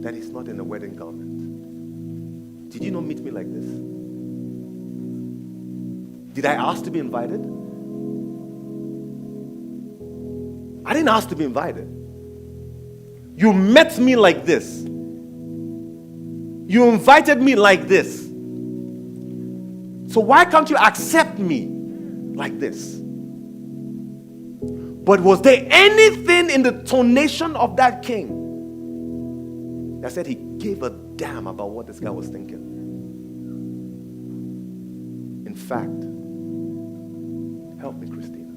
that he's not in a wedding garment. Did you not meet me like this? Did I ask to be invited? I didn't ask to be invited. You met me like this. You invited me like this. So why can't you accept me like this? But was there anything in the tonation of that king that said he gave a damn about what this guy was thinking? In fact, help me, Christina.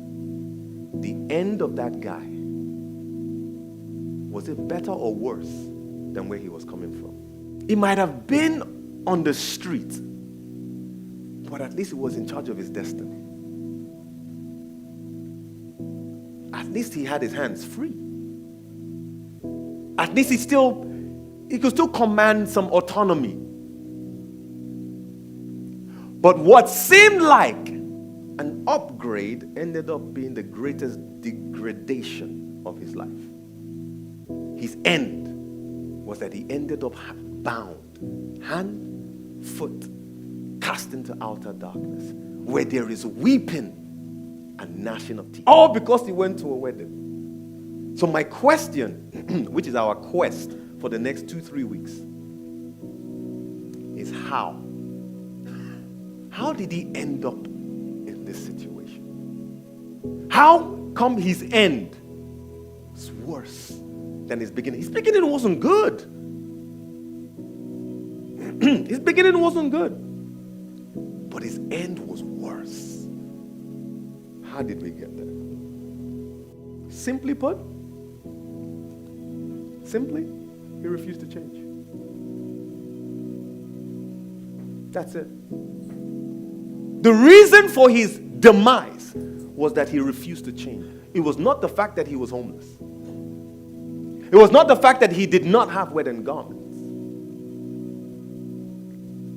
The end of that guy, was it better or worse than where he was coming from? It might have been on the street, but at least he was in charge of his destiny. At least he had his hands free. At least he could still command some autonomy. But what seemed like an upgrade ended up being the greatest degradation of his life. His end was that he ended up bound, hand, foot, cast into outer darkness, where there is weeping and gnashing of teeth. All because he went to a wedding. So my question, which is our quest for the next 2-3 weeks, is how? How did he end up in this situation? How come his end is worse than his beginning? His beginning wasn't good. His beginning wasn't good. But his end was worse. How did we get there? Simply put, he refused to change. That's it. The reason for his demise was that he refused to change. It was not the fact that he was homeless. It was not the fact that he did not have wedding garments.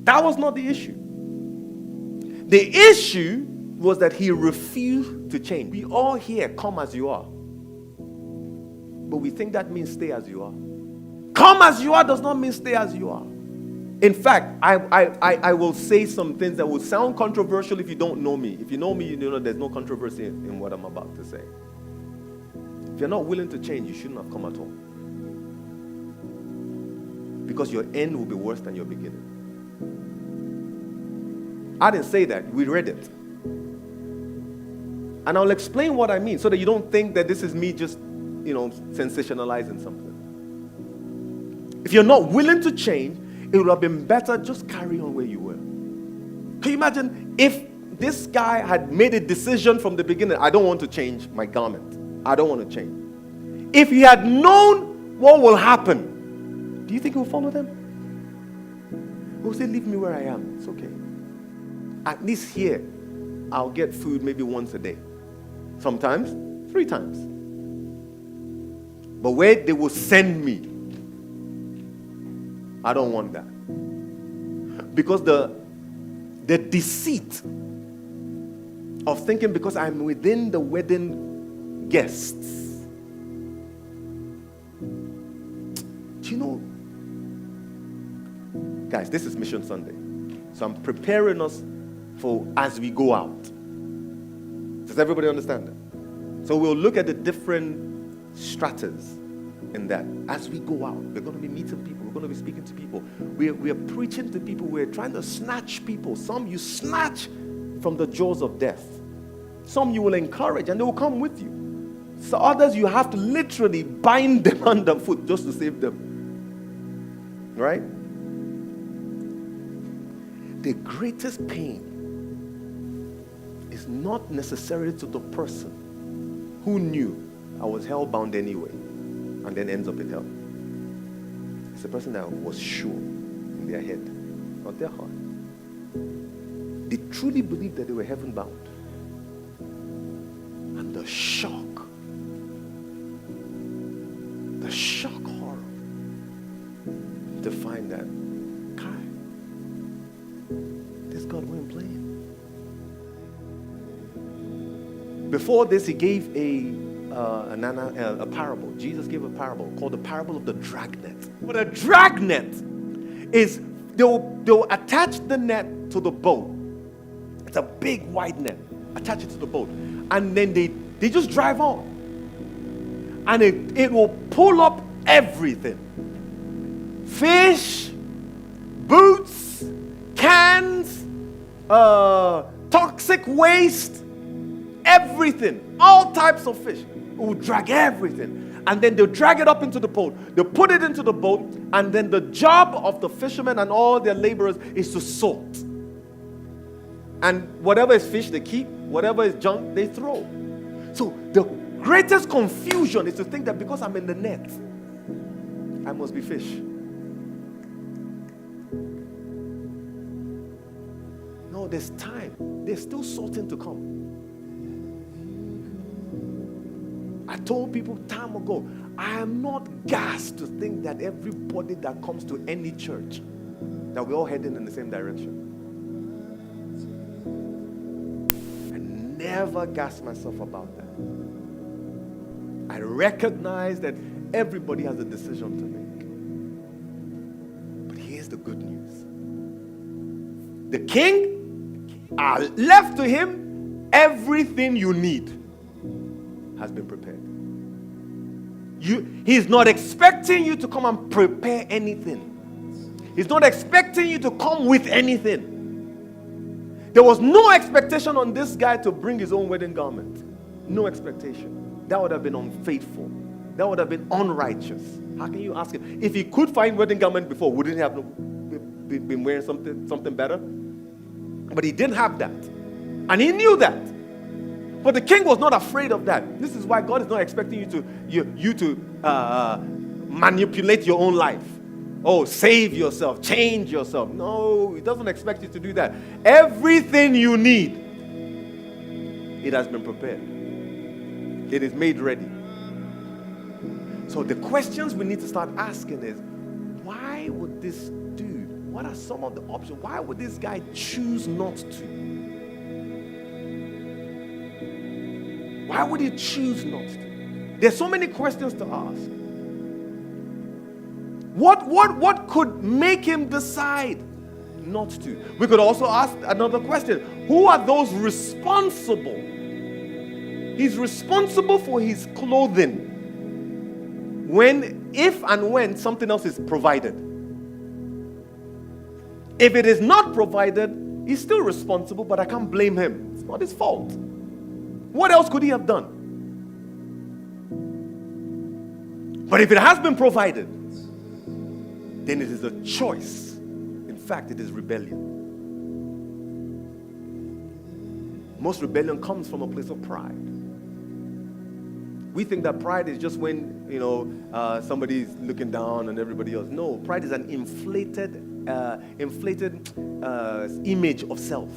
That was not the issue. The issue was that he refused to change. We all here come as you are. But we think that means stay as you are. Come as you are does not mean stay as you are. In fact, I will say some things that will sound controversial if you don't know me. If you know me, you know there's no controversy in what I'm about to say. If you're not willing to change, you shouldn't have come at all. Because your end will be worse than your beginning. I didn't say that. We read it. And I'll explain what I mean so that you don't think that this is me just, sensationalizing something. If you're not willing to change, it would have been better just carry on where you were. Can you imagine if this guy had made a decision from the beginning, I don't want to change my garment. I don't want to change. If he had known what will happen, do you think he will follow them? He will say, leave me where I am. It's okay. At least here, I'll get food maybe once a day. Sometimes, 3 times. But where they will send me, I don't want that. Because the deceit of thinking because I'm within the wedding guests. Do you know, guys, this is Mission Sunday. So I'm preparing us for as we go out. Does everybody understand that? So we'll look at the different stratas in that. As we go out, we're going to be meeting people. We're going to be speaking to people. We are preaching to people. We're trying to snatch people. Some you snatch from the jaws of death. Some you will encourage and they will come with you. So others you have to literally bind them underfoot just to save them. Right? The greatest pain is not necessarily to the person who knew I was hell-bound anyway and then ends up in hell. It's the person that was sure in their head, not their heart. They truly believed that they were heaven-bound. And the shock horror to find that, God, this God wasn't playing. Before this, he gave a a parable. Jesus gave a parable called the parable of the dragnet. But a dragnet is, they'll attach the net to the boat. It's a big wide net. Attach it to the boat. And then they just drive on. And it will pull up everything. Fish, boots, cans, toxic waste, everything. All types of fish. It will drag everything. And then they'll drag it up into the boat. They'll put it into the boat. And then the job of the fishermen and all their laborers is to sort. And whatever is fish, they keep. Whatever is junk, they throw. So the greatest confusion is to think that because I'm in the net, I must be fish. No, there's time. There's still sorting to come. I told people time ago, I am not gassed to think that everybody that comes to any church, that we're all heading in the same direction. Never gas myself about that. I recognize that everybody has a decision to make. But here's the good news. The king, left to him, everything you need has been prepared. He's not expecting you to come and prepare anything. He's not expecting you to come with anything. There was no expectation on this guy to bring his own wedding garment. No expectation. That would have been unfaithful. That would have been unrighteous. How can you ask him? If he could find wedding garment before, wouldn't he have been wearing something better? But he didn't have that. And he knew that. But the king was not afraid of that. This is why God is not expecting you to manipulate your own life. Oh, save yourself, change yourself. No, he doesn't expect you to do that. Everything you need, it has been prepared. It is made ready. So the questions we need to start asking is, why would this dude, what are some of the options? Why would this guy choose not to? Why would he choose not to? There's so many questions to ask. What could make him decide not to? We could also ask another question. Who are those responsible? He's responsible for his clothing if and when something else is provided. If it is not provided, he's still responsible, but I can't blame him. It's not his fault. What else could he have done? But if it has been provided, then it is a choice. In fact, it is rebellion. Most rebellion comes from a place of pride. We think that pride is just when, somebody is looking down on everybody else. No, pride is an inflated image of self.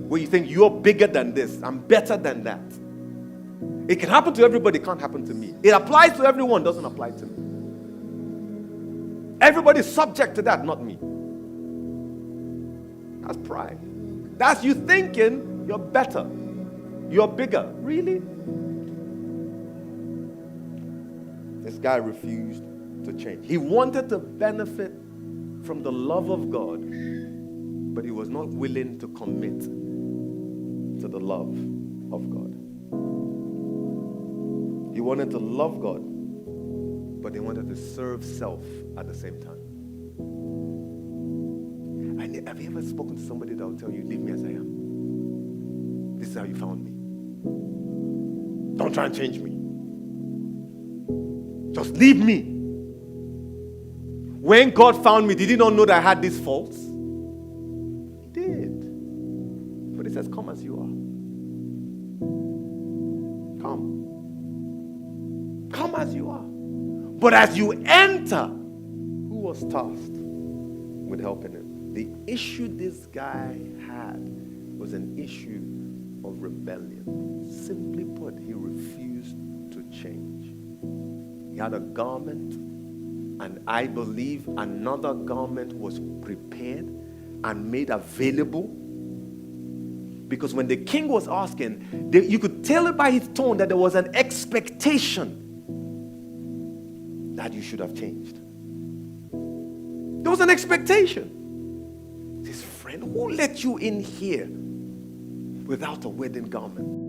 Where you think you're bigger than this, I'm better than that. It can happen to everybody, it can't happen to me. It applies to everyone, doesn't apply to me. Everybody is subject to that, not me. That's pride. That's you thinking you're better. You're bigger. Really? This guy refused to change. He wanted to benefit from the love of God, but he was not willing to commit to the love of God. He wanted to love God, but he wanted to serve self at the same time. Have you ever spoken to somebody that will tell you, leave me as I am? This is how you found me. Don't try and change me. Just leave me. When God found me, did he not know that I had these faults? He did. But he says, come as you are. Come as you are. But as you enter, who was tasked with helping him? The issue this guy had was an issue of rebellion. Simply put, he refused to change. He had a garment, and I believe another garment was prepared and made available Because when the king was asking, you could tell it by his tone that there was an expectation that you should have changed. There was an expectation. This friend, who let you in here without a wedding garment?